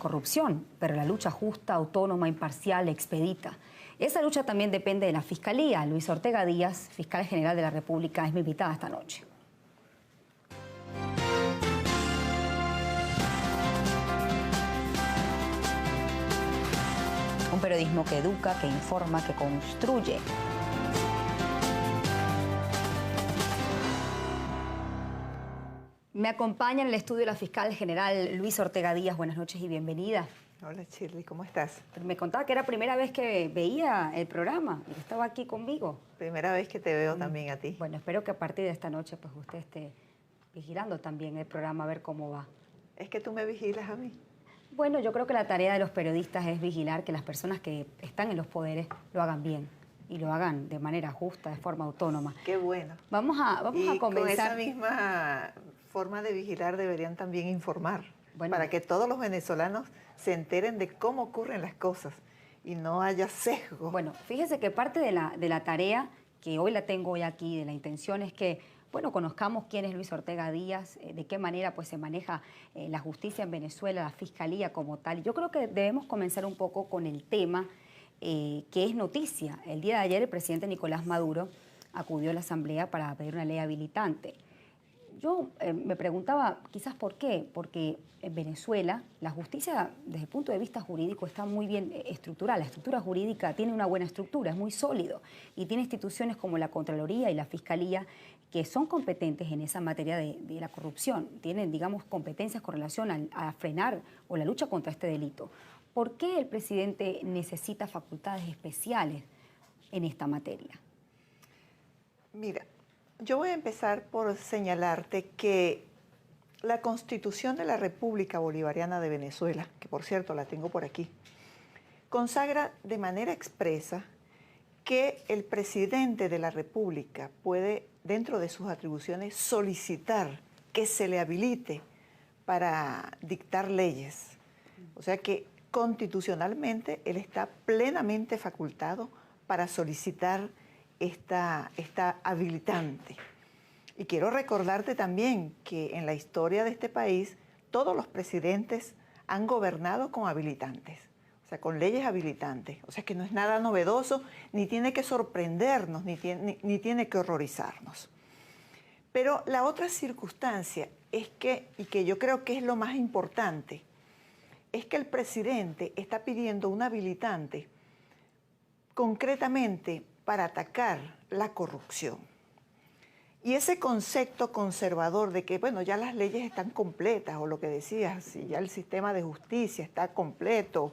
corrupción, pero la lucha justa, autónoma, imparcial, expedita. Esa lucha también depende de la Fiscalía. Luis Ortega Díaz, fiscal general de la República, es mi invitada esta noche. Un periodismo que educa, que informa, que construye. Me acompaña en el estudio la fiscal general Luis Ortega Díaz. Buenas noches y bienvenida. Hola Shirley, ¿cómo estás? Me contaba que era la primera vez que veía el programa y que estaba aquí conmigo. Primera vez que te veo también a ti. Bueno, espero que a partir de esta noche pues usted esté vigilando también el programa a ver cómo va. ¿Es que tú me vigilas a mí? Bueno, yo creo que la tarea de los periodistas es vigilar que las personas que están en los poderes lo hagan bien y lo hagan de manera justa, de forma autónoma. Qué bueno. Vamos a comenzar. Con esa misma forma de vigilar deberían también informar, bueno, para que todos los venezolanos se enteren de cómo ocurren las cosas y no haya sesgo. Bueno, fíjese que parte de la tarea que hoy la tengo hoy aquí, de la intención es que, bueno, conozcamos quién es Luis Ortega Díaz, de qué manera pues se maneja la justicia en Venezuela, la fiscalía como tal. Yo creo que debemos comenzar un poco con el tema que es noticia. El día de ayer el presidente Nicolás Maduro acudió a la Asamblea para pedir una ley habilitante. Yo me preguntaba quizás por qué, porque en Venezuela la justicia desde el punto de vista jurídico está muy bien estructurada. La estructura jurídica tiene una buena estructura, es muy sólido y tiene instituciones como la Contraloría y la Fiscalía que son competentes en esa materia de la corrupción. Tienen, digamos, competencias con relación a frenar o la lucha contra este delito. ¿Por qué el presidente necesita facultades especiales en esta materia? Mira, yo voy a empezar por señalarte que la Constitución de la República Bolivariana de Venezuela, que por cierto la tengo por aquí, consagra de manera expresa que el presidente de la República puede, dentro de sus atribuciones, solicitar que se le habilite para dictar leyes. O sea que constitucionalmente él está plenamente facultado para solicitar esta habilitante. Y quiero recordarte también que en la historia de este país todos los presidentes han gobernado con habilitantes, o sea, con leyes habilitantes. O sea que no es nada novedoso, ni tiene que sorprendernos, ni tiene que horrorizarnos. Pero la otra circunstancia es que, y que yo creo que es lo más importante, es que el presidente está pidiendo un habilitante concretamente para atacar la corrupción. Y ese concepto conservador de que, bueno, ya las leyes están completas, o lo que decías, si ya el sistema de justicia está completo,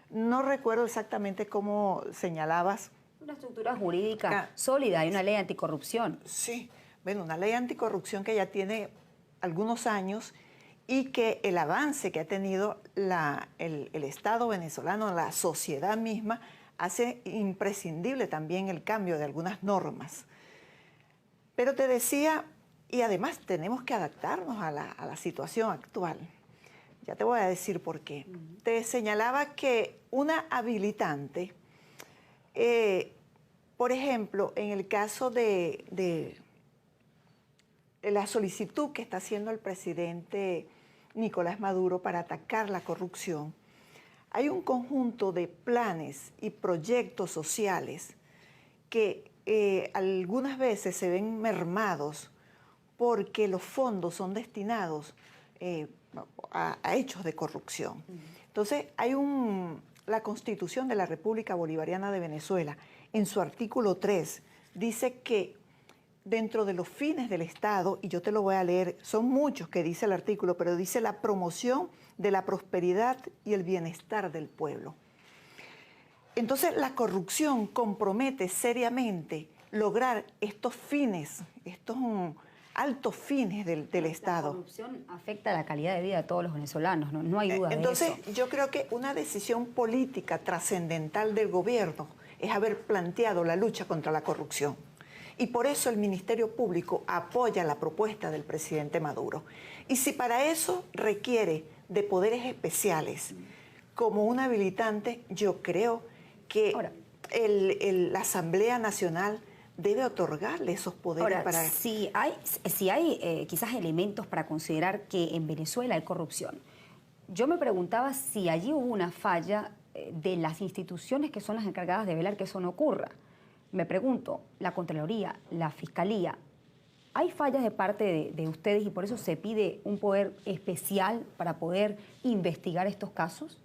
no recuerdo exactamente cómo señalabas. Una estructura jurídica sólida y una ley anticorrupción. Sí, bueno, una ley anticorrupción que ya tiene algunos años y que el avance que ha tenido el Estado venezolano, la sociedad misma, hace imprescindible también el cambio de algunas normas. Pero te decía, y además tenemos que adaptarnos a la situación actual. Ya te voy a decir por qué. Te señalaba que una habilitante, por ejemplo, en el caso de la solicitud que está haciendo el presidente Nicolás Maduro para atacar la corrupción, hay un conjunto de planes y proyectos sociales que algunas veces se ven mermados porque los fondos son destinados a hechos de corrupción. Entonces, la Constitución de la República Bolivariana de Venezuela, en su artículo 3, dice que dentro de los fines del Estado, y yo te lo voy a leer, son muchos que dice el artículo, pero dice la promoción de la prosperidad y el bienestar del pueblo. Entonces, la corrupción compromete seriamente lograr estos fines, estos altos fines del Estado. La corrupción afecta la calidad de vida de todos los venezolanos, no hay duda de eso. Entonces, yo creo que una decisión política trascendental del gobierno es haber planteado la lucha contra la corrupción. Y por eso el Ministerio Público apoya la propuesta del presidente Maduro. Y si para eso requiere de poderes especiales como un habilitante, yo creo que la Asamblea Nacional debe otorgarle esos poderes. Ahora, si hay quizás elementos para considerar que en Venezuela hay corrupción, Yo me preguntaba si allí hubo una falla de las instituciones que son las encargadas de velar que eso no ocurra. Me pregunto, la Contraloría, la Fiscalía, ¿hay fallas de parte de ustedes y por eso se pide un poder especial para poder investigar estos casos?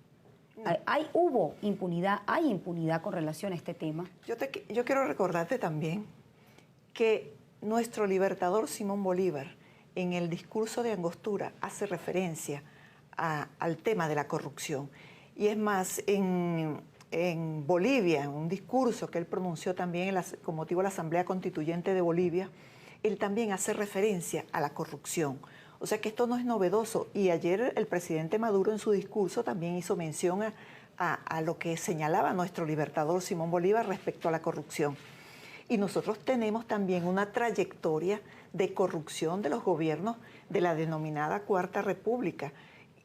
¿Hubo impunidad, hay impunidad con relación a este tema? Yo quiero recordarte también que nuestro libertador Simón Bolívar, en el discurso de Angostura, hace referencia al tema de la corrupción. Y es más, en Bolivia, en un discurso que él pronunció también con motivo de la Asamblea Constituyente de Bolivia, él también hace referencia a la corrupción. O sea que esto no es novedoso. Y ayer el presidente Maduro en su discurso también hizo mención a lo que señalaba nuestro libertador Simón Bolívar respecto a la corrupción. Y nosotros tenemos también una trayectoria de corrupción de los gobiernos de la denominada Cuarta República,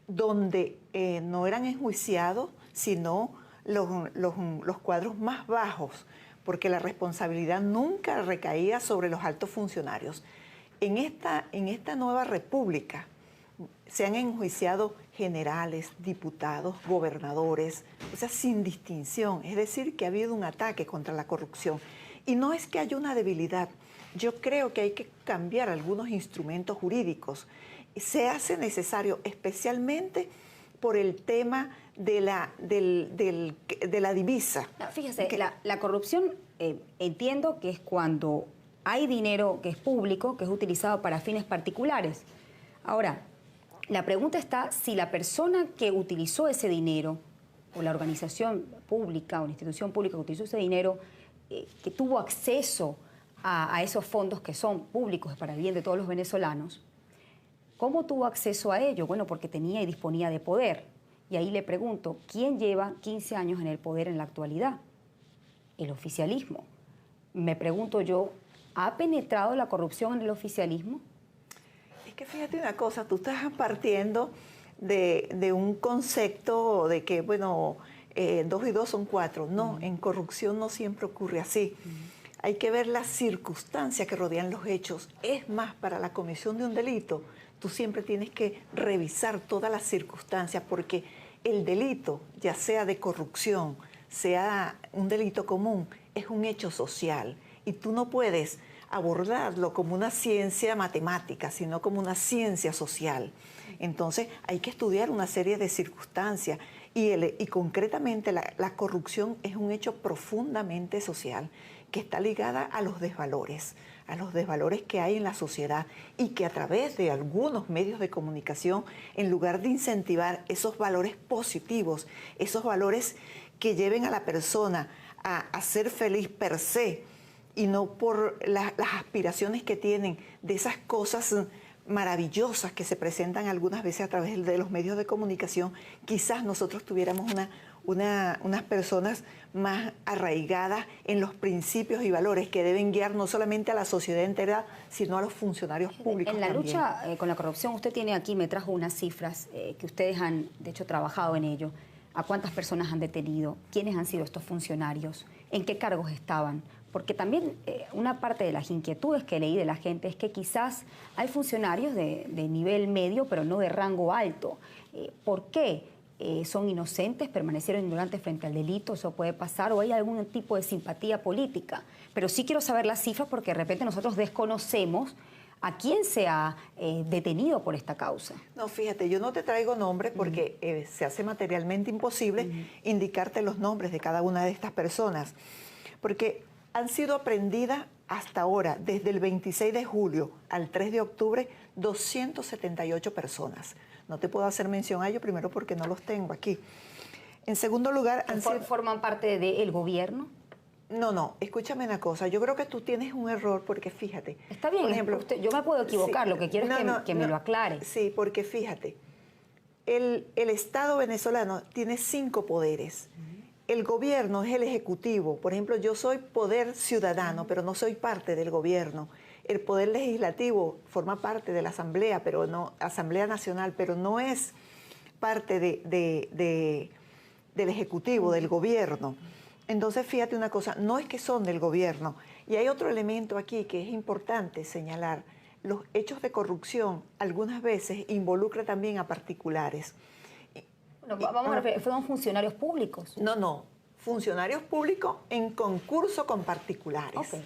donde no eran enjuiciados sino los cuadros más bajos, porque la responsabilidad nunca recaía sobre los altos funcionarios. En esta nueva república se han enjuiciado generales, diputados, gobernadores, o sea, sin distinción. Es decir, que ha habido un ataque contra la corrupción. Y no es que haya una debilidad. Yo creo que hay que cambiar algunos instrumentos jurídicos. Se hace necesario, especialmente por el tema de la divisa. No, fíjese, la corrupción entiendo que es cuando hay dinero que es público, que es utilizado para fines particulares. Ahora, la pregunta está si la persona que utilizó ese dinero, o la organización pública o la institución pública que utilizó ese dinero, que tuvo acceso a esos fondos que son públicos para el bien de todos los venezolanos, ¿cómo tuvo acceso a ello? Bueno, porque tenía y disponía de poder. Y ahí le pregunto, ¿quién lleva 15 años en el poder en la actualidad? El oficialismo. Me pregunto yo, ¿ha penetrado la corrupción en el oficialismo? Es que fíjate una cosa, tú estás partiendo de un concepto de que, bueno, 2 y 2 son 4. No, en corrupción no siempre ocurre así. Hay que ver las circunstancias que rodean los hechos. Es más, para la comisión de un delito, tú siempre tienes que revisar todas las circunstancias, porque el delito, ya sea de corrupción, sea un delito común, es un hecho social. Y tú no puedes abordarlo como una ciencia matemática, sino como una ciencia social. Entonces hay que estudiar una serie de circunstancias y concretamente la corrupción es un hecho profundamente social que está ligada a los desvalores que hay en la sociedad y que a través de algunos medios de comunicación, en lugar de incentivar esos valores positivos, esos valores que lleven a la persona a ser feliz per se, y no por las aspiraciones que tienen de esas cosas maravillosas que se presentan algunas veces a través de los medios de comunicación, quizás nosotros tuviéramos unas personas más arraigadas en los principios y valores que deben guiar no solamente a la sociedad entera, sino a los funcionarios públicos En la también. lucha con la corrupción, usted tiene aquí, me trajo unas cifras que ustedes han, de hecho, trabajado en ello. ¿A cuántas personas han detenido? ¿Quiénes han sido estos funcionarios? ¿En qué cargos estaban? Porque también una parte de las inquietudes que leí de la gente es que quizás hay funcionarios de nivel medio, pero no de rango alto. ¿Por qué? ¿Son inocentes, permanecieron ignorantes frente al delito? ¿Eso puede pasar? ¿O hay algún tipo de simpatía política? Pero sí quiero saber las cifras porque de repente nosotros desconocemos a quién se ha detenido por esta causa. No, fíjate, yo no te traigo nombres porque se hace materialmente imposible indicarte los nombres de cada una de estas personas, porque han sido aprendidas hasta ahora, desde el 26 de julio al 3 de octubre, 278 personas. No te puedo hacer mención a ello, primero porque no los tengo aquí. En segundo lugar... ¿Forman parte del gobierno? No, escúchame una cosa. Yo creo que tú tienes un error porque fíjate... Está bien, por ejemplo, yo me puedo equivocar, lo que quiero es que me lo aclare. Sí, porque fíjate, el Estado venezolano tiene 5 poderes. El gobierno es el ejecutivo. Por ejemplo, yo soy poder ciudadano, pero no soy parte del gobierno. El poder legislativo forma parte de la Asamblea, pero no, Asamblea Nacional, pero no es parte del ejecutivo, del gobierno. Entonces, fíjate una cosa, no es que son del gobierno. Y hay otro elemento aquí que es importante señalar. Los hechos de corrupción algunas veces involucran también a particulares. Bueno, vamos a referir, fueron funcionarios públicos. No, funcionarios públicos en concurso con particulares. Okay.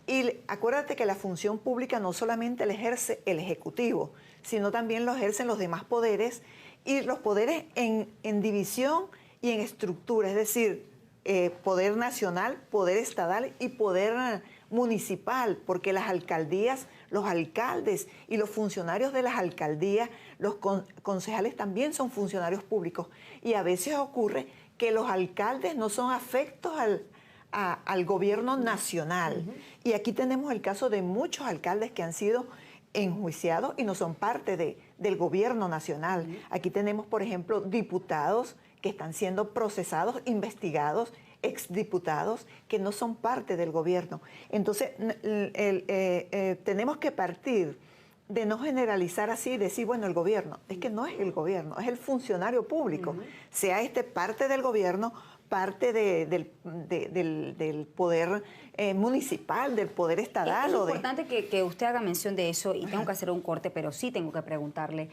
Y acuérdate que la función pública no solamente la ejerce el Ejecutivo, sino también lo ejercen los demás poderes, y los poderes en división y en estructura, es decir, poder nacional, poder estatal y poder municipal, porque las alcaldías, los alcaldes y los funcionarios de las alcaldías, los concejales también son funcionarios públicos. Y a veces ocurre que los alcaldes no son afectos al gobierno nacional. Y aquí tenemos el caso de muchos alcaldes que han sido enjuiciados y no son parte del gobierno nacional. Aquí tenemos, por ejemplo, diputados que están siendo procesados, investigados, exdiputados que no son parte del gobierno. Entonces, tenemos que partir de no generalizar así y decir, bueno, el gobierno. Es que no es el gobierno, es el funcionario público. Sea parte del gobierno, parte del poder municipal, del poder estatal. Es importante que usted haga mención de eso, y tengo que hacer un corte, pero sí tengo que preguntarle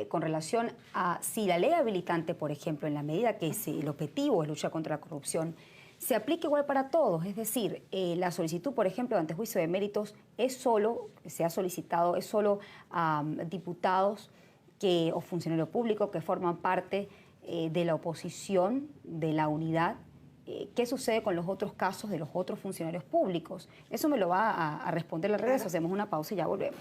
con relación a si la ley habilitante, por ejemplo, en la medida que el objetivo es luchar contra la corrupción, se aplica igual para todos. Es decir, la solicitud, por ejemplo, de antejuicio de méritos se ha solicitado, es solo a diputados o funcionarios públicos que forman parte de la oposición, de la unidad. ¿Qué sucede con los otros casos de los otros funcionarios públicos? Eso me lo va a responder al regreso. Hacemos una pausa y ya volvemos.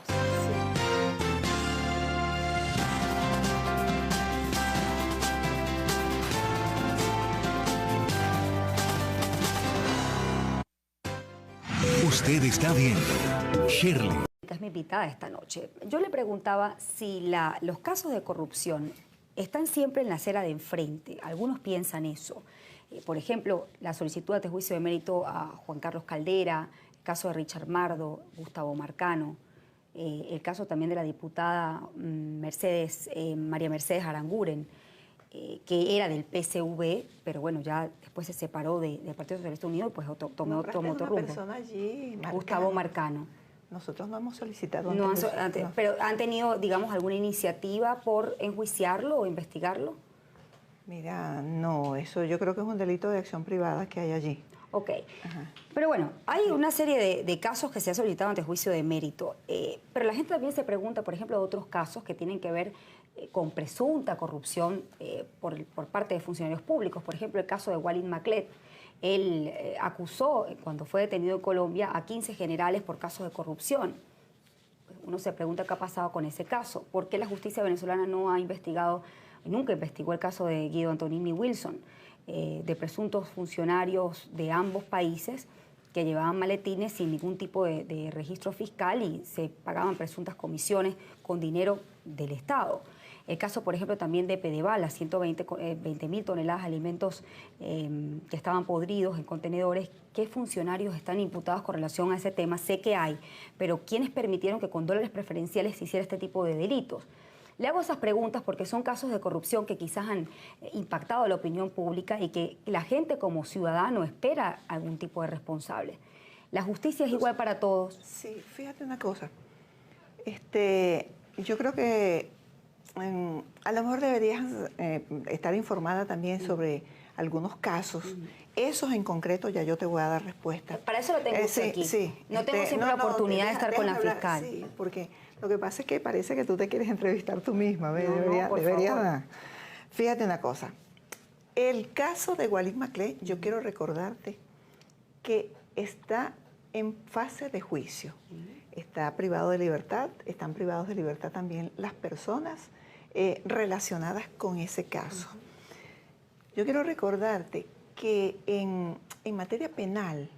Usted está viendo Shirley. Es mi invitada esta noche. Yo le preguntaba si los casos de corrupción están siempre en la acera de enfrente. Algunos piensan eso. Por ejemplo, la solicitud de antejuicio de mérito a Juan Carlos Caldera, el caso de Richard Mardo, Gustavo Marcano, el caso también de la diputada María Mercedes Aranguren, que era del PSV, pero bueno, ya después se separó del Partido Socialista Unido y pues tomó otro rumbo. Allí, Gustavo Marcano. Nosotros no hemos solicitado no. Pero ¿han tenido, digamos, alguna iniciativa por enjuiciarlo o investigarlo? Mira, no, eso yo creo que es un delito de acción privada que hay allí. Ok. Ajá. Pero bueno, hay una serie de casos que se ha solicitado ante juicio de mérito, pero la gente también se pregunta, por ejemplo, de otros casos que tienen que ver con presunta corrupción por parte de funcionarios públicos. Por ejemplo, el caso de Walid Maclet. Él acusó, cuando fue detenido en Colombia, a 15 generales por casos de corrupción. Uno se pregunta qué ha pasado con ese caso. ¿Por qué la justicia venezolana no ha investigado, nunca investigó el caso de Guido Antonini Wilson, de presuntos funcionarios de ambos países que llevaban maletines sin ningún tipo de registro fiscal y se pagaban presuntas comisiones con dinero del Estado? El caso, por ejemplo, también de Pedeval, las 120.000 toneladas de alimentos que estaban podridos en contenedores. ¿Qué funcionarios están imputados con relación a ese tema? Sé que hay, pero ¿quiénes permitieron que con dólares preferenciales se hiciera este tipo de delitos? Le hago esas preguntas porque son casos de corrupción que quizás han impactado a la opinión pública y que la gente como ciudadano espera algún tipo de responsable. ¿La justicia es igual para todos? Sí, fíjate una cosa. Yo creo que a lo mejor deberías estar informada también sobre algunos casos. Esos en concreto ya yo te voy a dar respuesta. Para eso lo tengo aquí. Sí, no tengo siempre la oportunidad de estar con la fiscal. Sí, porque lo que pasa es que parece que tú te quieres entrevistar tú misma. Fíjate una cosa. El caso de Walid Maclet, yo quiero recordarte que está en fase de juicio. Está privado de libertad, están privados de libertad también las personas relacionadas con ese caso. Yo quiero recordarte que en materia penal,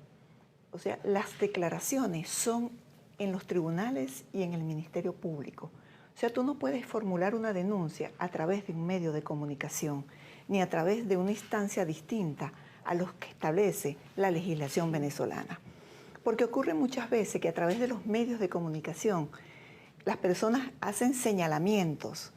o sea, las declaraciones son en los tribunales y en el Ministerio Público. O sea, tú no puedes formular una denuncia a través de un medio de comunicación, ni a través de una instancia distinta a los que establece la legislación venezolana. Porque ocurre muchas veces que a través de los medios de comunicación las personas hacen señalamientos.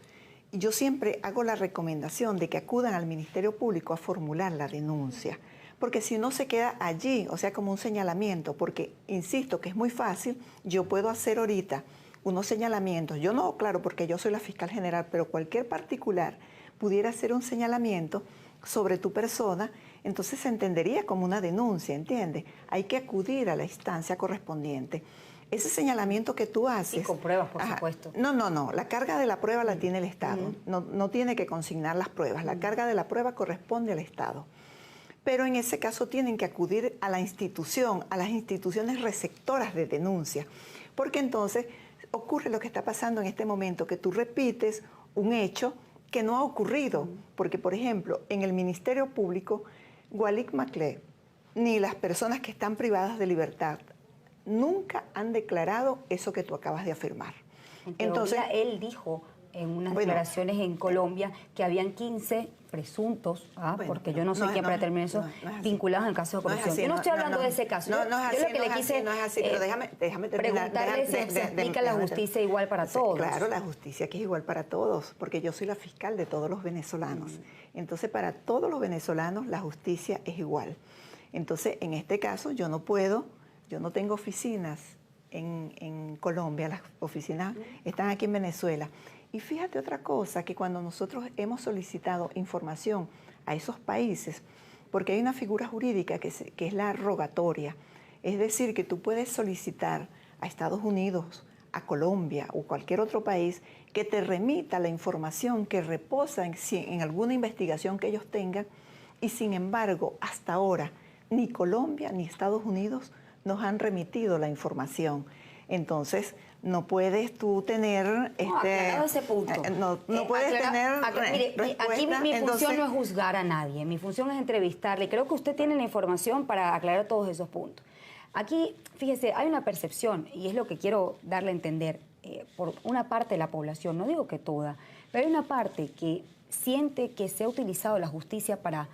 Y yo siempre hago la recomendación de que acudan al Ministerio Público a formular la denuncia. Porque si no se queda allí, o sea, como un señalamiento, porque, insisto, que es muy fácil, yo puedo hacer ahorita unos señalamientos. Yo no, claro, porque yo soy la fiscal general, pero cualquier particular pudiera ser un señalamiento sobre tu persona, entonces se entendería como una denuncia, ¿entiendes? Hay que acudir a la instancia correspondiente. Ese señalamiento que tú haces... Y con pruebas, por supuesto. No. La carga de la prueba la tiene el Estado. No tiene que consignar las pruebas. La carga de la prueba corresponde al Estado. Pero en ese caso tienen que acudir a la institución, a las instituciones receptoras de denuncia. Porque entonces ocurre lo que está pasando en este momento, que tú repites un hecho que no ha ocurrido. Porque, por ejemplo, en el Ministerio Público, Walik Maclé, ni las personas que están privadas de libertad, nunca han declarado eso que tú acabas de afirmar. Entonces, él dijo en unas declaraciones en Colombia que habían 15 presuntos, porque yo no sé quién para terminar eso, vinculados en casos de corrupción. Yo no estoy hablando de ese caso. No es así, yo lo que le quise pero déjame terminar. Preguntarle si se aplica la justicia igual para todos. Claro, la justicia que es igual para todos, porque yo soy la fiscal de todos los venezolanos. Entonces, para todos los venezolanos la justicia es igual. Entonces, en este caso, yo no tengo oficinas en Colombia, las oficinas están aquí en Venezuela. Y fíjate otra cosa, que cuando nosotros hemos solicitado información a esos países, porque hay una figura jurídica que es la rogatoria, es decir, que tú puedes solicitar a Estados Unidos, a Colombia o cualquier otro país que te remita la información que reposa en alguna investigación que ellos tengan, y sin embargo, hasta ahora, ni Colombia ni Estados Unidos nos han remitido la información. Entonces, no puedes tú tener... ese punto. No puedes tener mire, aquí mi función no es juzgar a nadie, mi función es entrevistarle. Creo que usted tiene la información para aclarar todos esos puntos. Aquí, fíjese, hay una percepción, y es lo que quiero darle a entender, por una parte de la población, no digo que toda, pero hay una parte que siente que se ha utilizado la justicia para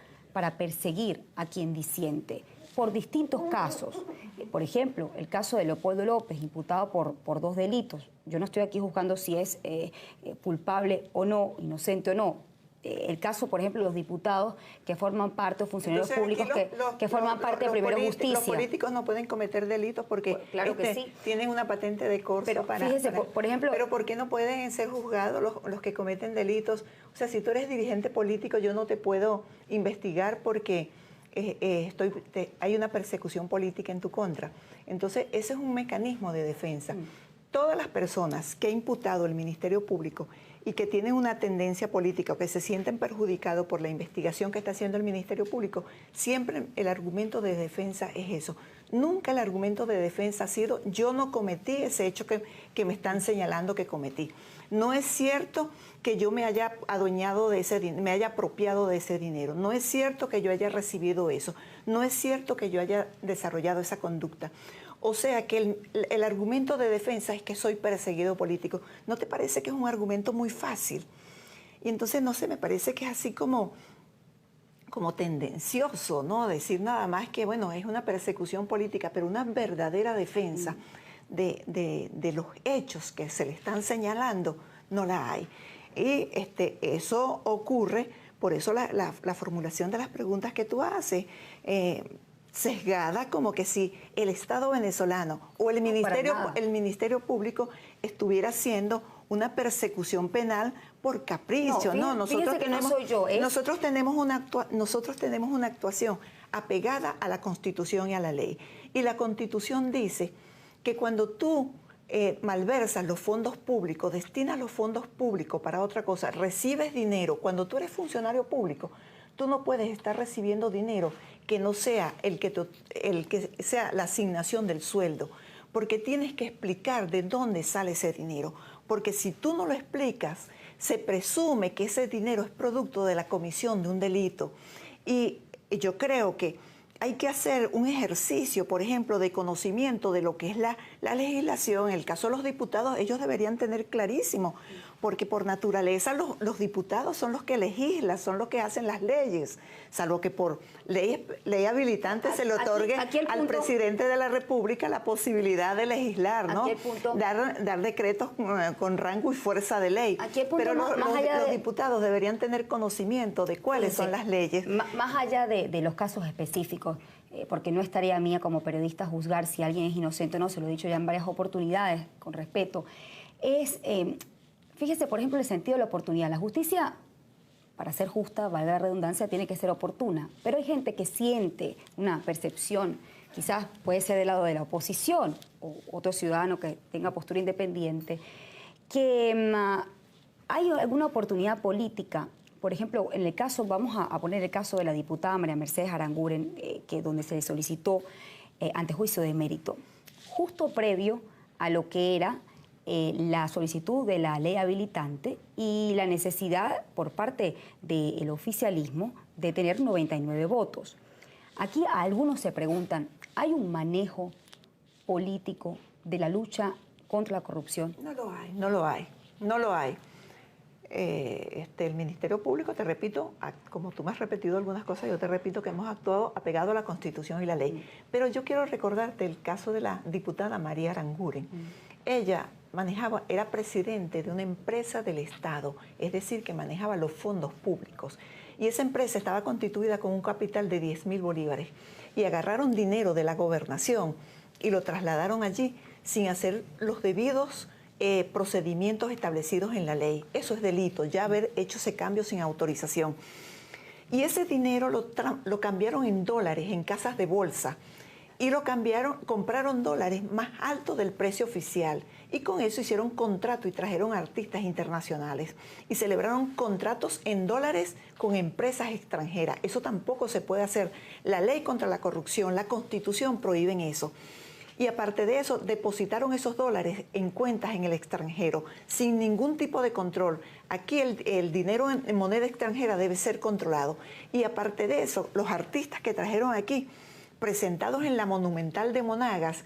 perseguir a quien disiente, por distintos casos. Por ejemplo, el caso de Leopoldo López, imputado por 2 delitos. Yo no estoy aquí juzgando si es culpable o no, inocente o no. El caso, por ejemplo, de los diputados que forman parte, o funcionarios públicos que forman parte de Primero Justicia. Los políticos no pueden cometer delitos porque claro que sí, tienen una patente de corso. Pero fíjese, por ejemplo... Pero ¿por qué no pueden ser juzgados los que cometen delitos? O sea, si tú eres dirigente político, yo no te puedo investigar porque... hay una persecución política en tu contra. Entonces, ese es un mecanismo de defensa. Todas las personas que ha imputado el Ministerio Público y que tienen una tendencia política o que se sienten perjudicados por la investigación que está haciendo el Ministerio Público, siempre el argumento de defensa es eso. Nunca el argumento de defensa ha sido yo no cometí ese hecho que me están señalando que cometí. No es cierto que yo me haya adueñado de ese dinero, me haya apropiado de ese dinero. No es cierto que yo haya recibido eso. No es cierto que yo haya desarrollado esa conducta. O sea que el argumento de defensa es que soy perseguido político. ¿No te parece que es un argumento muy fácil? Y entonces, no sé, me parece que es así como tendencioso, ¿no? Decir nada más que, bueno, es una persecución política, pero una verdadera defensa de los hechos que se le están señalando, no la hay. Y eso ocurre, por eso la formulación de las preguntas que tú haces, sesgada como que si el Estado venezolano o el Ministerio Público estuviera haciendo una persecución penal por capricho. Nosotros tenemos una actuación apegada a la Constitución y a la ley. Y la Constitución dice que cuando tú malversas los fondos públicos, destinas los fondos públicos para otra cosa, recibes dinero, cuando tú eres funcionario público, tú no puedes estar recibiendo dinero que no sea el que sea la asignación del sueldo, porque tienes que explicar de dónde sale ese dinero, porque si tú no lo explicas, se presume que ese dinero es producto de la comisión de un delito. Y yo creo que hay que hacer un ejercicio, por ejemplo, de conocimiento de lo que es la legislación. En el caso de los diputados, ellos deberían tener clarísimo, porque por naturaleza los diputados son los que legislan, son los que hacen las leyes, salvo que por ley habilitante se le otorgue al presidente de la República la posibilidad de legislar, ¿no? Dar decretos con rango y fuerza de ley. Pero los diputados deberían tener conocimiento de cuáles son las leyes. Más allá de los casos específicos, porque no es tarea mía como periodista juzgar si alguien es inocente o no, se lo he dicho ya en varias oportunidades, con respeto, fíjese, por ejemplo, el sentido de la oportunidad. La justicia para ser justa, valga la redundancia, tiene que ser oportuna. Pero hay gente que siente una percepción, quizás puede ser del lado de la oposición o otro ciudadano que tenga postura independiente, que hay alguna oportunidad política. Por ejemplo, en el caso, vamos a poner el caso de la diputada María Mercedes Aranguren, donde se le solicitó antejuicio de mérito, justo previo a lo que era la solicitud de la ley habilitante y la necesidad por parte del oficialismo de tener 99 votos. Aquí algunos se preguntan, ¿hay un manejo político de la lucha contra la corrupción? No lo hay, no lo hay, no lo hay. El Ministerio Público, te repito, como tú me has repetido algunas cosas, yo te repito que hemos actuado apegado a la Constitución y la ley. Pero yo quiero recordarte el caso de la diputada María Aranguren. Ella era presidente de una empresa del Estado, es decir, que manejaba los fondos públicos. Y esa empresa estaba constituida con un capital de 10.000 bolívares. Y agarraron dinero de la gobernación y lo trasladaron allí sin hacer los debidos procedimientos establecidos en la ley. Eso es delito, ya haber hecho ese cambio sin autorización. Y ese dinero lo cambiaron en dólares, en casas de bolsa. Y compraron dólares más altos del precio oficial. Y con eso hicieron contrato y trajeron artistas internacionales. Y celebraron contratos en dólares con empresas extranjeras. Eso tampoco se puede hacer. La ley contra la corrupción, la Constitución prohíben eso. Y aparte de eso, depositaron esos dólares en cuentas en el extranjero, sin ningún tipo de control. Aquí el dinero en moneda extranjera debe ser controlado. Y aparte de eso, los artistas que trajeron aquí, presentados en la Monumental de Monagas,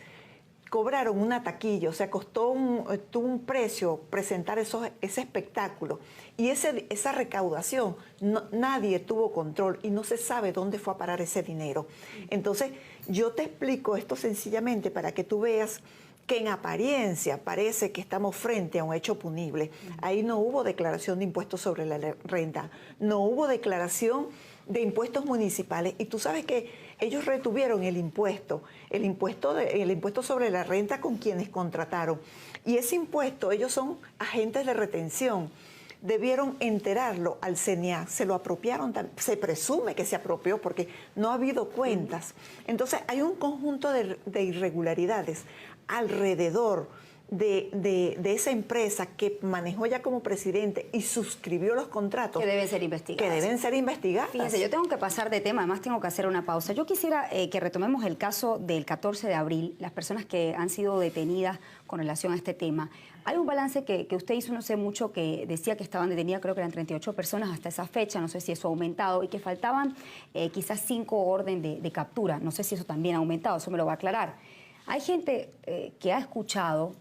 cobraron una taquilla, o sea, tuvo un precio presentar ese espectáculo. Y esa recaudación, nadie tuvo control y no se sabe dónde fue a parar ese dinero. Entonces, yo te explico esto sencillamente para que tú veas que en apariencia parece que estamos frente a un hecho punible. Ahí no hubo declaración de impuestos sobre la renta, no hubo declaración de impuestos municipales. Y tú sabes que ellos retuvieron el impuesto sobre la renta con quienes contrataron. Y ese impuesto, ellos son agentes de retención. Debieron enterarlo al CNEA, se lo apropiaron, se presume que se apropió porque no ha habido cuentas. Entonces hay un conjunto de irregularidades alrededor de esa empresa que manejó ya como presidente y suscribió los contratos. Que deben ser investigadas. Que deben ser investigadas. Fíjense, yo tengo que pasar de tema, además tengo que hacer una pausa. Yo quisiera que retomemos el caso del 14 de abril, las personas que han sido detenidas con relación a este tema. Hay un balance que usted hizo, no sé mucho, que decía que estaban detenidas, creo que eran 38 personas hasta esa fecha, no sé si eso ha aumentado, y que faltaban quizás 5 órdenes de captura. No sé si eso también ha aumentado, eso me lo va a aclarar. Hay gente que ha escuchado,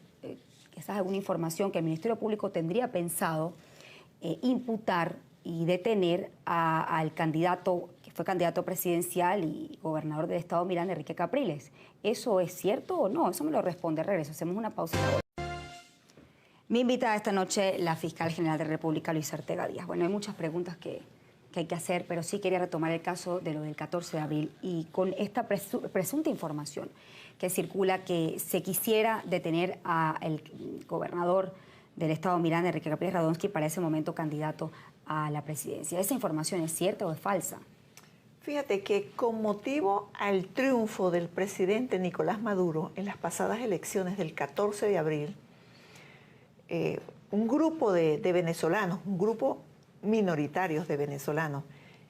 quizás alguna información que el Ministerio Público tendría pensado imputar y detener al candidato, que fue candidato presidencial y gobernador del estado Miranda, Enrique Capriles. ¿Eso es cierto o no? Eso me lo responde. Regreso, hacemos una pausa. Mi invitada esta noche, la fiscal general de la República, Luisa Ortega Díaz. Bueno, hay muchas preguntas que hay que hacer, pero sí quería retomar el caso de lo del 14 de abril y con esta presunta información que circula que se quisiera detener al gobernador del estado Miranda, Enrique Capriles Radonsky, para ese momento candidato a la presidencia. ¿Esa información es cierta o es falsa? Fíjate que con motivo al triunfo del presidente Nicolás Maduro en las pasadas elecciones del 14 de abril, un grupo de venezolanos, un grupo minoritarios de venezolanos,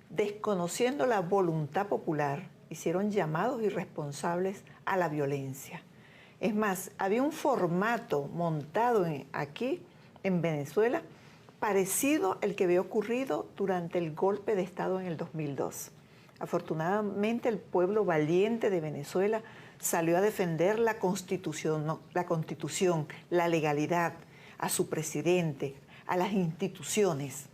desconociendo la voluntad popular, hicieron llamados irresponsables a la violencia. Es más, había un formato montado aquí en Venezuela parecido al que había ocurrido durante el golpe de Estado en el 2002. Afortunadamente, el pueblo valiente de Venezuela salió a defender la Constitución, la legalidad, a su presidente, a las instituciones.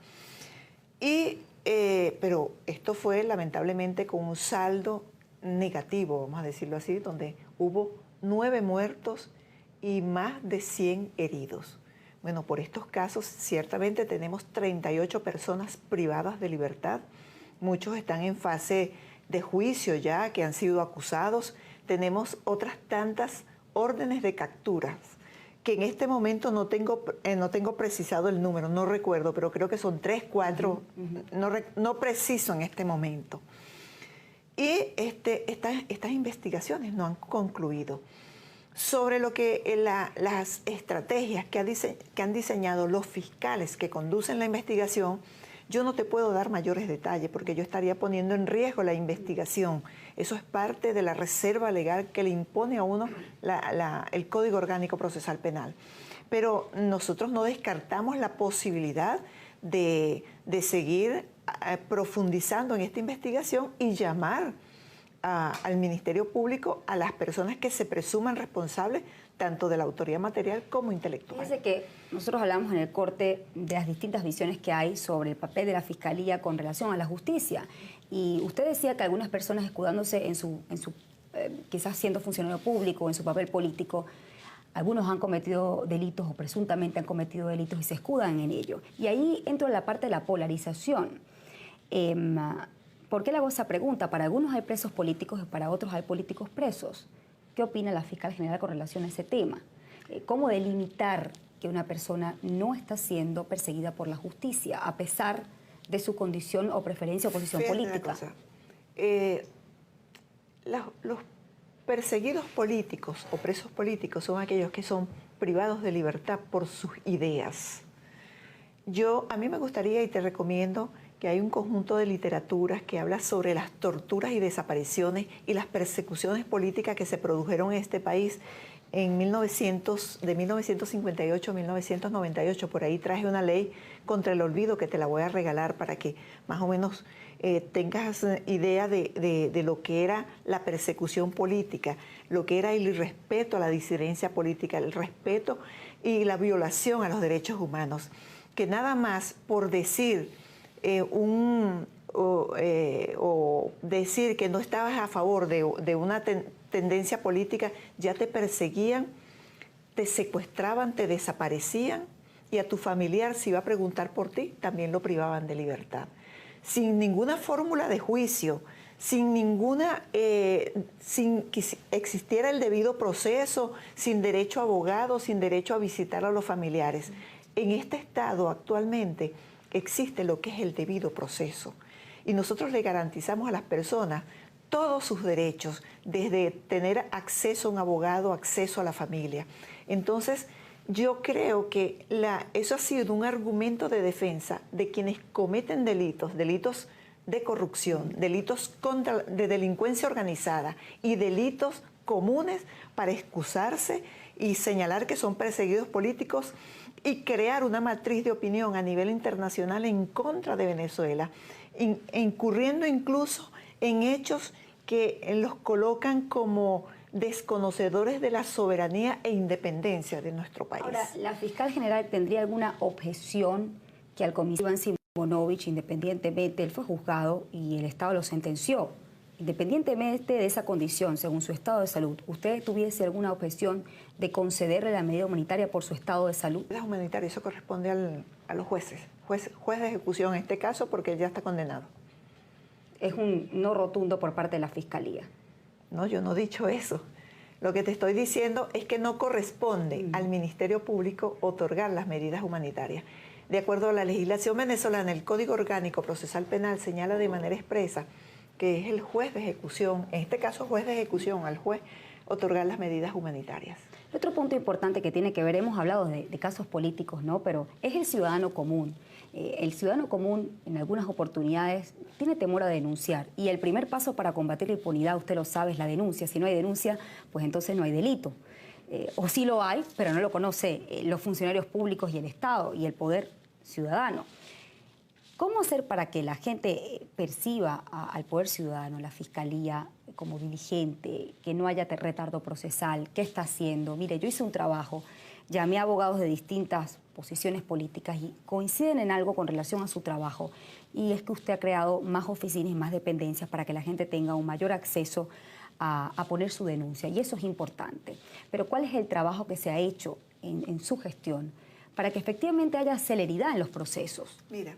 Pero esto fue lamentablemente con un saldo negativo, vamos a decirlo así, donde hubo 9 muertos y más de 100 heridos. Bueno, por estos casos ciertamente tenemos 38 personas privadas de libertad. Muchos están en fase de juicio ya, que han sido acusados. Tenemos otras tantas órdenes de capturas que en este momento no tengo precisado el número, no recuerdo, pero creo que son 3, 4, no preciso en este momento. Y estas investigaciones no han concluido. Sobre lo que las estrategias que han diseñado los fiscales que conducen la investigación, yo no te puedo dar mayores detalles porque yo estaría poniendo en riesgo la investigación. Eso es parte de la reserva legal que le impone a uno el Código Orgánico Procesal Penal. Pero nosotros no descartamos la posibilidad de seguir profundizando en esta investigación y llamar al Ministerio Público a las personas que se presuman responsables tanto de la autoría material como intelectual. Fíjese que nosotros hablamos en el corte de las distintas visiones que hay sobre el papel de la Fiscalía con relación a la justicia. Y usted decía que algunas personas escudándose en su quizás siendo funcionario público o en su papel político, algunos han cometido delitos o presuntamente han cometido delitos y se escudan en ello. Y ahí entra la parte de la polarización. ¿Por qué le hago esa pregunta? Para algunos hay presos políticos y para otros hay políticos presos. ¿Qué opina la fiscal general con relación a ese tema? ¿Cómo delimitar que una persona no está siendo perseguida por la justicia a pesar de su condición o preferencia o posición política? Los perseguidos políticos o presos políticos son aquellos que son privados de libertad por sus ideas. A mí me gustaría y te recomiendo que hay un conjunto de literaturas que habla sobre las torturas y desapariciones y las persecuciones políticas que se produjeron en este país de 1958 a 1998. Por ahí traje una ley contra el olvido que te la voy a regalar para que más o menos tengas idea de lo que era la persecución política, lo que era el irrespeto a la disidencia política, el respeto y la violación a los derechos humanos. Que nada más por decir o decir que no estabas a favor de una tendencia política, ya te perseguían, te secuestraban, te desaparecían y a tu familiar, si iba a preguntar por ti, también lo privaban de libertad. Sin ninguna fórmula de juicio, sin que existiera el debido proceso, sin derecho a abogado, sin derecho a visitar a los familiares. En este estado actualmente existe lo que es el debido proceso y nosotros le garantizamos a las personas todos sus derechos, desde tener acceso a un abogado, acceso a la familia. Entonces, yo creo que eso ha sido un argumento de defensa de quienes cometen delitos de corrupción, delitos de delincuencia organizada y delitos comunes para excusarse y señalar que son perseguidos políticos y crear una matriz de opinión a nivel internacional en contra de Venezuela, incurriendo incluso en hechos que los colocan como desconocedores de la soberanía e independencia de nuestro país. Ahora, ¿la fiscal general tendría alguna objeción que al comisario Iván Simonovich, independientemente, él fue juzgado y el Estado lo sentenció? Independientemente de esa condición, según su estado de salud, ¿usted tuviese alguna objeción de concederle la medida humanitaria por su estado de salud? La humanitaria, eso corresponde a los jueces. Juez de ejecución en este caso, porque él ya está condenado. Es un no rotundo por parte de la Fiscalía. No, yo no he dicho eso. Lo que te estoy diciendo es que no corresponde al Ministerio Público otorgar las medidas humanitarias. De acuerdo a la legislación venezolana, el Código Orgánico Procesal Penal señala de manera expresa que es el juez de ejecución, en este caso juez de ejecución, al juez otorgar las medidas humanitarias. Otro punto importante que tiene que ver, hemos hablado de casos políticos, ¿no? Pero es el ciudadano común. El ciudadano común en algunas oportunidades tiene temor a denunciar y el primer paso para combatir la impunidad, usted lo sabe, es la denuncia. Si no hay denuncia, pues entonces no hay delito. O sí lo hay, pero no lo conoce los funcionarios públicos y el Estado y el poder ciudadano. ¿Cómo hacer para que la gente perciba al poder ciudadano, la fiscalía, como diligente, que no haya retardo procesal? ¿Qué está haciendo? Mire, yo hice un trabajo, llamé a abogados de distintas posiciones políticas y coinciden en algo con relación a su trabajo, y es que usted ha creado más oficinas y más dependencias para que la gente tenga un mayor acceso a poner su denuncia, y eso es importante. Pero ¿cuál es el trabajo que se ha hecho en su gestión para que efectivamente haya celeridad en los procesos? Mira,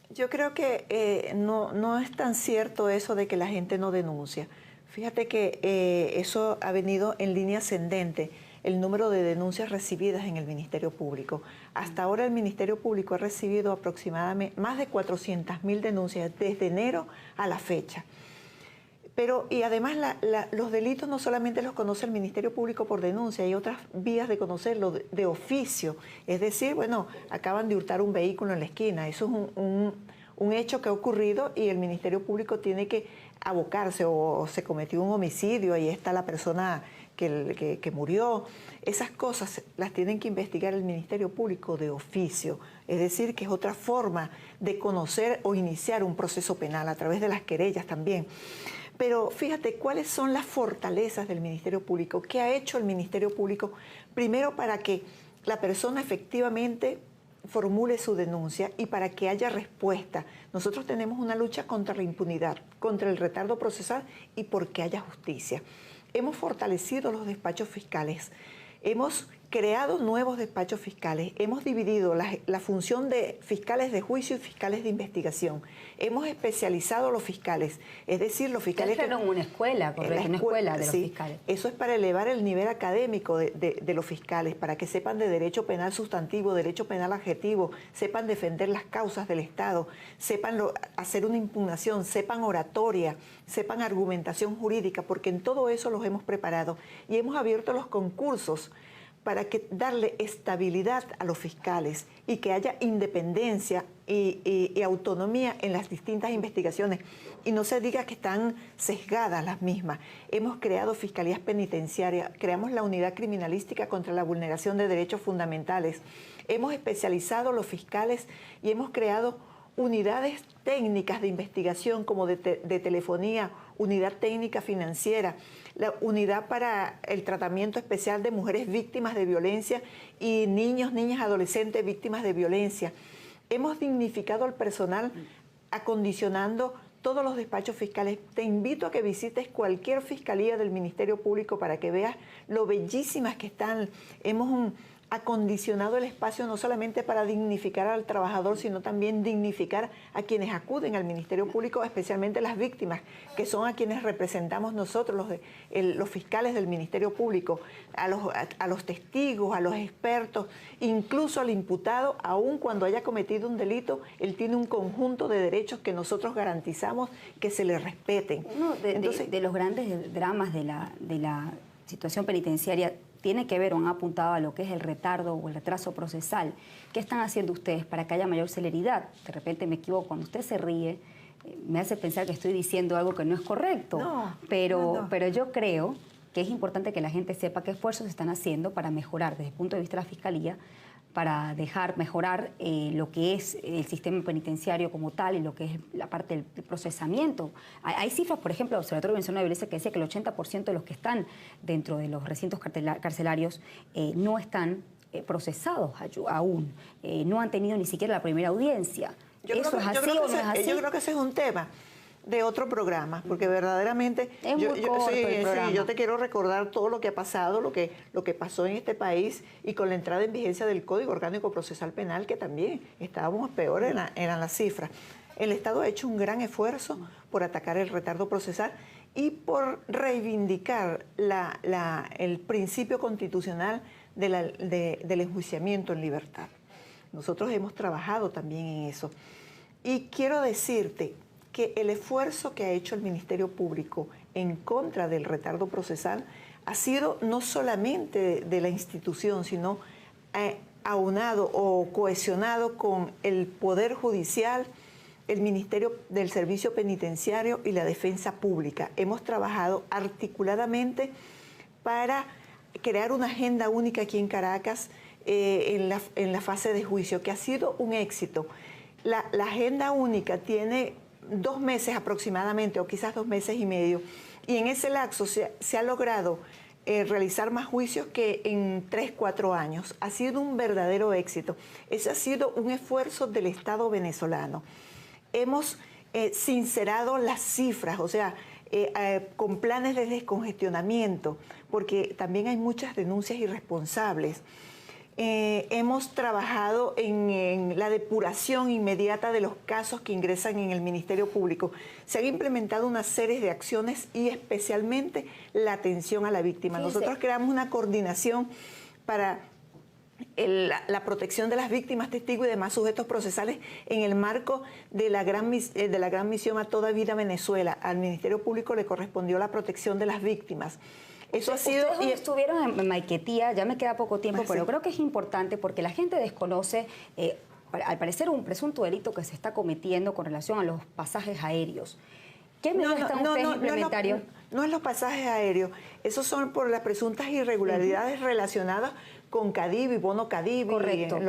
yo creo que no es tan cierto eso de que la gente no denuncia. Fíjate que eso ha venido en línea ascendente el número de denuncias recibidas en el Ministerio Público. Hasta ahora el Ministerio Público ha recibido aproximadamente más de 400.000 denuncias desde enero a la fecha. Pero, y además los delitos no solamente los conoce el Ministerio Público por denuncia, hay otras vías de conocerlo de oficio. Es decir, bueno, acaban de hurtar un vehículo en la esquina. Eso es un hecho que ha ocurrido y el Ministerio Público tiene que abocarse, o se cometió un homicidio, ahí está la persona que murió. Esas cosas las tienen que investigar el Ministerio Público de oficio. Es decir, que es otra forma de conocer o iniciar un proceso penal a través de las querellas también. Pero fíjate, ¿cuáles son las fortalezas del Ministerio Público? ¿Qué ha hecho el Ministerio Público? Primero, para que la persona efectivamente formule su denuncia y para que haya respuesta. Nosotros tenemos una lucha contra la impunidad, contra el retardo procesal y porque haya justicia. Hemos fortalecido los despachos fiscales. Hemos creado nuevos despachos fiscales, hemos dividido la función de fiscales de juicio y fiscales de investigación, hemos especializado los fiscales, es decir, los fiscales... Crearon una escuela, correcto, una escuela de los fiscales. Eso es para elevar el nivel académico de los fiscales, para que sepan de derecho penal sustantivo, derecho penal adjetivo, sepan defender las causas del Estado, sepan hacer una impugnación, sepan oratoria, sepan argumentación jurídica, porque en todo eso los hemos preparado y hemos abierto los concursos para darle estabilidad a los fiscales y que haya independencia y autonomía en las distintas investigaciones y no se diga que están sesgadas las mismas. Hemos creado fiscalías penitenciarias, creamos la unidad criminalística contra la vulneración de derechos fundamentales, hemos especializado los fiscales y hemos creado unidades técnicas de investigación como de telefonía, unidad técnica financiera, la unidad para el tratamiento especial de mujeres víctimas de violencia y niños, niñas, adolescentes víctimas de violencia. Hemos dignificado al personal acondicionando todos los despachos fiscales. Te invito a que visites cualquier fiscalía del Ministerio Público para que veas lo bellísimas que están. Hemos acondicionado el espacio no solamente para dignificar al trabajador, sino también dignificar a quienes acuden al Ministerio Público, especialmente las víctimas, que son a quienes representamos nosotros, los fiscales del Ministerio Público, a los testigos, a los expertos, incluso al imputado, aun cuando haya cometido un delito, él tiene un conjunto de derechos que nosotros garantizamos que se le respeten. Uno de los grandes dramas de la situación penitenciaria tiene que ver o han apuntado a lo que es el retardo o el retraso procesal. ¿Qué están haciendo ustedes para que haya mayor celeridad? De repente me equivoco, cuando usted se ríe, me hace pensar que estoy diciendo algo que no es correcto. Pero yo creo que es importante que la gente sepa qué esfuerzos se están haciendo para mejorar desde el punto de vista de la Fiscalía, para mejorar lo que es el sistema penitenciario como tal y lo que es la parte del procesamiento. Hay cifras, por ejemplo, el Observatorio de Prevención de la Violencia que decía que el 80% de los que están dentro de los recintos carcelarios no están procesados aún, no han tenido ni siquiera la primera audiencia. ¿Eso es así o no es así? Yo creo que ese es un tema de otro programa, porque verdaderamente yo te quiero recordar todo lo que ha pasado, lo que pasó en este país y con la entrada en vigencia del Código Orgánico Procesal Penal, que también estábamos peor eran las cifras. El Estado ha hecho un gran esfuerzo por atacar el retardo procesal y por reivindicar el principio constitucional del enjuiciamiento en libertad. Nosotros hemos trabajado también en eso. Y quiero decirte que el esfuerzo que ha hecho el Ministerio Público en contra del retardo procesal ha sido no solamente de la institución, sino aunado o cohesionado con el Poder Judicial, el Ministerio del Servicio Penitenciario y la Defensa Pública. Hemos trabajado articuladamente para crear una agenda única aquí en Caracas en la fase de juicio, que ha sido un éxito. La agenda única tiene 2 meses aproximadamente, o quizás 2 meses y medio, y en ese lapso se ha logrado realizar más juicios que en 3-4 años. Ha sido un verdadero éxito. Ese ha sido un esfuerzo del Estado venezolano. Hemos sincerado las cifras, o sea, con planes de descongestionamiento, porque también hay muchas denuncias irresponsables. hemos trabajado en la depuración inmediata de los casos que ingresan en el Ministerio Público. Se han implementado una serie de acciones y especialmente la atención a la víctima. Sí, Nosotros creamos una coordinación para la protección de las víctimas, testigos y demás sujetos procesales en el marco de la gran misión A Toda Vida Venezuela. Al Ministerio Público le correspondió la protección de las víctimas. Eso ha sido... Ustedes estuvieron en Maiquetía, ya me queda poco tiempo, pero creo que es importante porque la gente desconoce, al parecer, un presunto delito que se está cometiendo con relación a los pasajes aéreos. ¿Qué medidas están ustedes implementando? No es los pasajes aéreos, esos son por las presuntas irregularidades relacionadas con Cadivi, bono Cadivi. Correcto.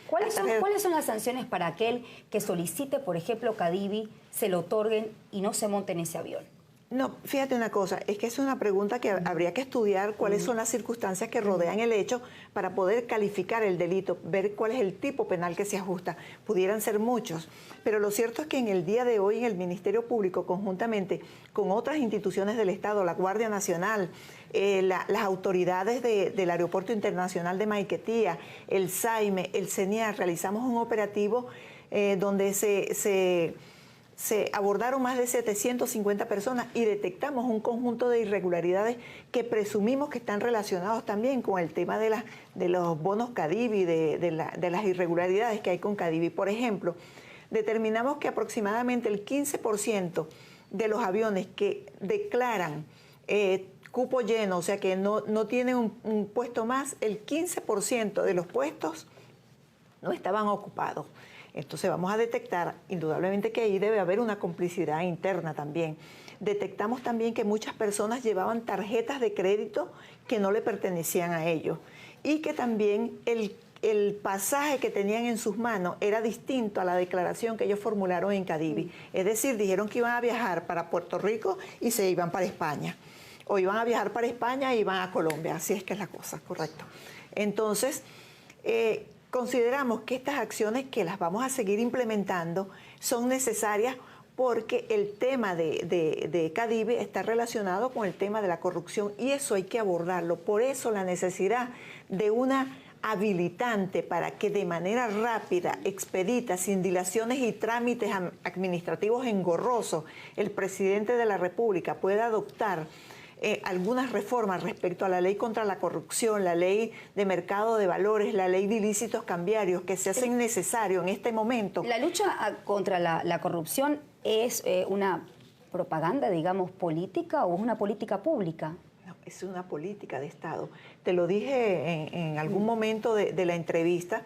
¿Cuáles son las sanciones para aquel que solicite, por ejemplo, Cadivi, se lo otorguen y no se monte en ese avión? No, fíjate una cosa, es que es una pregunta que habría que estudiar cuáles son las circunstancias que rodean el hecho para poder calificar el delito, ver cuál es el tipo penal que se ajusta. Pudieran ser muchos, pero lo cierto es que en el día de hoy en el Ministerio Público, conjuntamente con otras instituciones del Estado, la Guardia Nacional, las autoridades del Aeropuerto Internacional de Maiquetía, el SAIME, el CENIAR, realizamos un operativo donde se abordaron más de 750 personas y detectamos un conjunto de irregularidades que presumimos que están relacionados también con el tema de los bonos Cadivi, de las irregularidades que hay con Cadivi. Por ejemplo, determinamos que aproximadamente el 15% de los aviones que declaran cupo lleno, o sea que no tienen un puesto más, el 15% de los puestos no estaban ocupados. Entonces vamos a detectar, indudablemente que ahí debe haber una complicidad interna también. Detectamos también que muchas personas llevaban tarjetas de crédito que no le pertenecían a ellos y que también el pasaje que tenían en sus manos era distinto a la declaración que ellos formularon en Cadivi. Es decir, dijeron que iban a viajar para Puerto Rico y se iban para España. O iban a viajar para España y iban a Colombia. Así es que es la cosa, correcto. Entonces, consideramos que estas acciones que las vamos a seguir implementando son necesarias porque el tema de Cadivi está relacionado con el tema de la corrupción y eso hay que abordarlo. Por eso la necesidad de una habilitante para que de manera rápida, expedita, sin dilaciones y trámites administrativos engorrosos, el presidente de la República pueda adoptar algunas reformas respecto a la ley contra la corrupción, la ley de mercado de valores, la ley de ilícitos cambiarios que se hacen necesarios en este momento. La lucha contra la corrupción es una propaganda, digamos, política o es una política pública. No, es una política de Estado. Te lo dije en algún momento de la entrevista,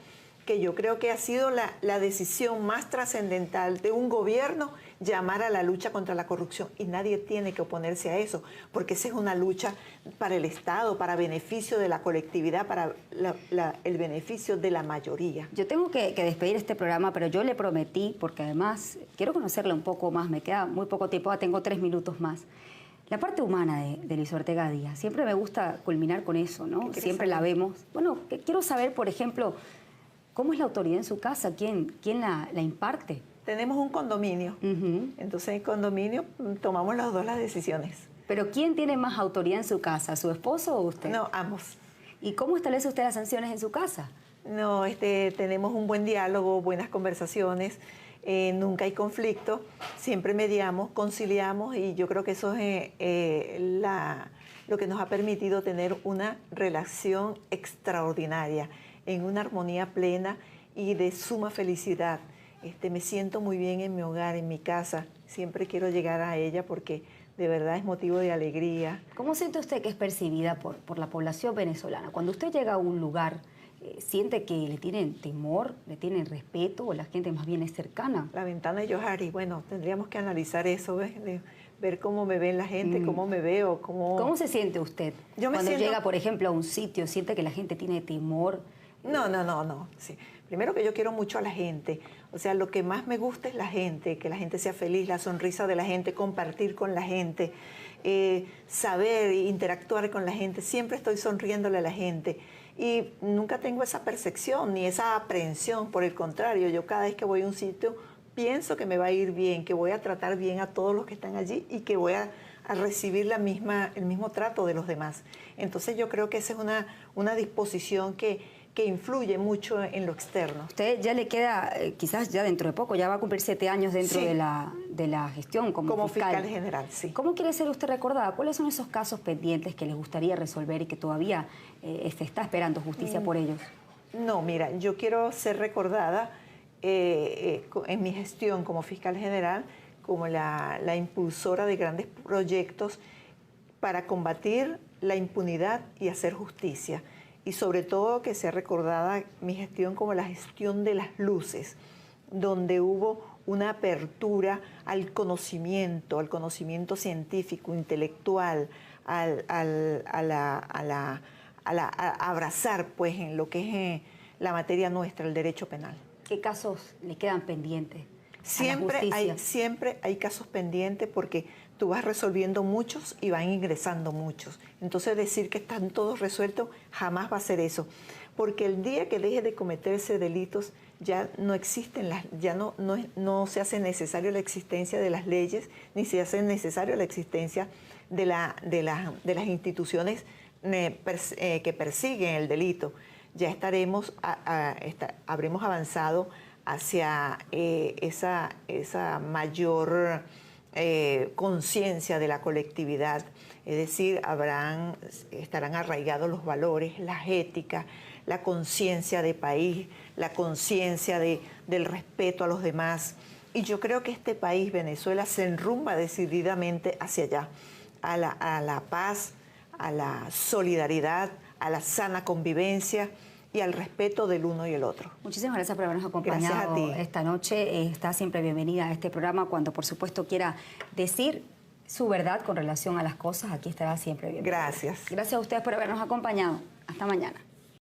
que yo creo que ha sido la decisión más trascendental de un gobierno llamar a la lucha contra la corrupción y nadie tiene que oponerse a eso, porque esa es una lucha para el Estado, para beneficio de la colectividad, para el beneficio de la mayoría. Yo tengo que despedir este programa, pero yo le prometí, porque además quiero conocerla un poco más, me queda muy poco tiempo, tengo 3 minutos más. La parte humana de Luis Ortega Díaz, siempre me gusta culminar con eso, ¿no? Siempre la vemos. Bueno, quiero saber, por ejemplo, ¿cómo es la autoridad en su casa? ¿Quién la imparte? Tenemos un condominio, entonces en el condominio tomamos las dos las decisiones. ¿Pero quién tiene más autoridad en su casa, su esposo o usted? No, ambos. ¿Y cómo establece usted las sanciones en su casa? No, tenemos un buen diálogo, buenas conversaciones, nunca hay conflicto, siempre mediamos, conciliamos y yo creo que eso es lo que nos ha permitido tener una relación extraordinaria, en una armonía plena y de suma felicidad. Me siento muy bien en mi hogar, en mi casa. Siempre quiero llegar a ella porque de verdad es motivo de alegría. ¿Cómo siente usted que es percibida por la población venezolana? Cuando usted llega a un lugar, ¿siente que le tienen temor, le tienen respeto o la gente más bien es cercana? La ventana de Johari, bueno, tendríamos que analizar eso, ¿ves? Ver cómo me ve la gente, cómo me veo, cómo... ¿Cómo se siente usted cuando llega, por ejemplo, a un sitio? ¿Siente que la gente tiene temor? No. Sí. Primero que yo quiero mucho a la gente. O sea, lo que más me gusta es la gente, que la gente sea feliz, la sonrisa de la gente, compartir con la gente, saber e interactuar con la gente. Siempre estoy sonriéndole a la gente. Y nunca tengo esa percepción ni esa aprehensión. Por el contrario, yo cada vez que voy a un sitio pienso que me va a ir bien, que voy a tratar bien a todos los que están allí y que voy a recibir el mismo trato de los demás. Entonces yo creo que esa es una disposición que que influye mucho en lo externo. Usted ya le queda, quizás ya dentro de poco, ya va a cumplir 7 años dentro Sí. de la gestión como fiscal general, sí. ¿Cómo quiere ser usted recordada? ¿Cuáles son esos casos pendientes que les gustaría resolver y que todavía se está esperando justicia por ellos? No, mira, yo quiero ser recordada en mi gestión como fiscal general como la impulsora de grandes proyectos para combatir la impunidad y hacer justicia. Y sobre todo que sea recordada mi gestión como la gestión de las luces, donde hubo una apertura al conocimiento científico, intelectual, a abrazar pues en lo que es la materia nuestra, el derecho penal. ¿Qué casos le quedan pendientes? Siempre hay casos pendientes porque tú vas resolviendo muchos y van ingresando muchos. Entonces decir que están todos resueltos jamás va a ser eso. Porque el día que deje de cometerse delitos ya no existen, no se hace necesario la existencia de las leyes, ni se hace necesario la existencia de las instituciones que persiguen el delito. Ya habremos avanzado hacia esa mayor conciencia de la colectividad, es decir, estarán arraigados los valores, las éticas, la conciencia de país, la conciencia del respeto a los demás. Y yo creo que este país, Venezuela, se enrumba decididamente hacia allá, a la paz, a la solidaridad, a la sana convivencia y al respeto del uno y el otro. Muchísimas gracias por habernos acompañado. Gracias a ti. Esta noche. Está siempre bienvenida a este programa cuando, por supuesto, quiera decir su verdad con relación a las cosas. Aquí estará siempre bienvenida. Gracias. Gracias a ustedes por habernos acompañado. Hasta mañana.